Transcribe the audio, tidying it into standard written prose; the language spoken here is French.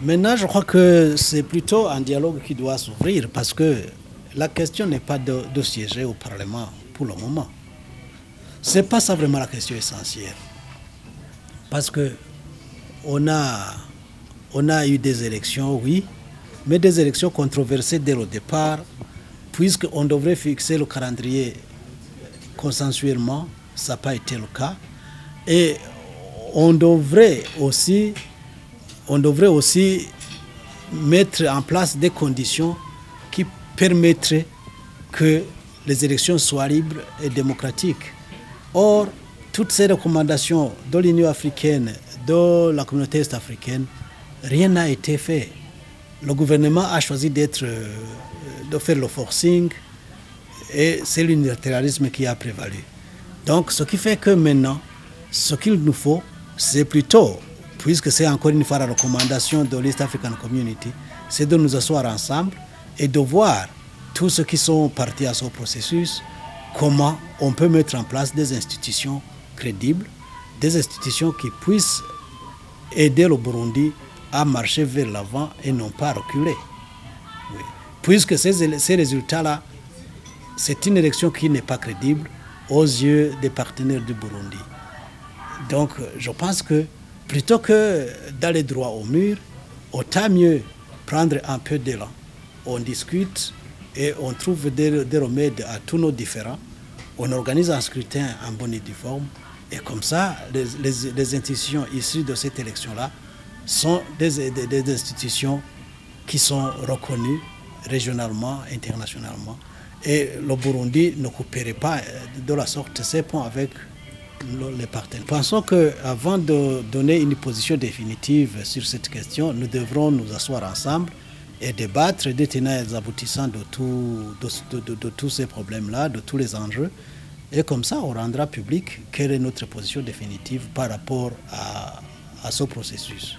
Maintenant, je crois que c'est plutôt un dialogue qui doit s'ouvrir parce que la question n'est pas de siéger au Parlement pour le moment. Ce n'est pas ça vraiment la question essentielle. Parce que on a eu des élections, oui, mais des élections controversées dès le départ, puisqu'on devrait fixer le calendrier consensuellement, ça n'a pas été le cas. Et on devrait aussi mettre en place des conditions qui permettraient que les élections soient libres et démocratiques. Or, toutes ces recommandations de l'Union africaine, de la communauté est-africaine, rien n'a été fait. Le gouvernement a choisi de faire le forcing et c'est l'unilatéralisme qui a prévalu. Donc, ce qui fait que maintenant, ce qu'il nous faut, c'est plutôt, puisque c'est encore une fois la recommandation de l'East African Community, c'est de nous asseoir ensemble et de voir tous ceux qui sont partis à ce processus, comment on peut mettre en place des institutions crédibles, des institutions qui puissent aider le Burundi à marcher vers l'avant et non pas à reculer. Oui. Puisque ces résultats-là, c'est une élection qui n'est pas crédible aux yeux des partenaires du Burundi. Donc, je pense que plutôt que d'aller droit au mur, autant mieux prendre un peu d'élan. On discute et on trouve des remèdes à tous nos différends. On organise un scrutin en bonne et due forme. Et comme ça, les institutions issues de cette élection-là sont des institutions qui sont reconnues régionalement, internationalement. Et le Burundi ne couperait pas de la sorte ses ponts avec les partenaires. Pensons qu'avant de donner une position définitive sur cette question, nous devrons nous asseoir ensemble et débattre des tenants et des aboutissants de tous ces problèmes-là, de tous les enjeux. Et comme ça, on rendra public quelle est notre position définitive par rapport à ce processus.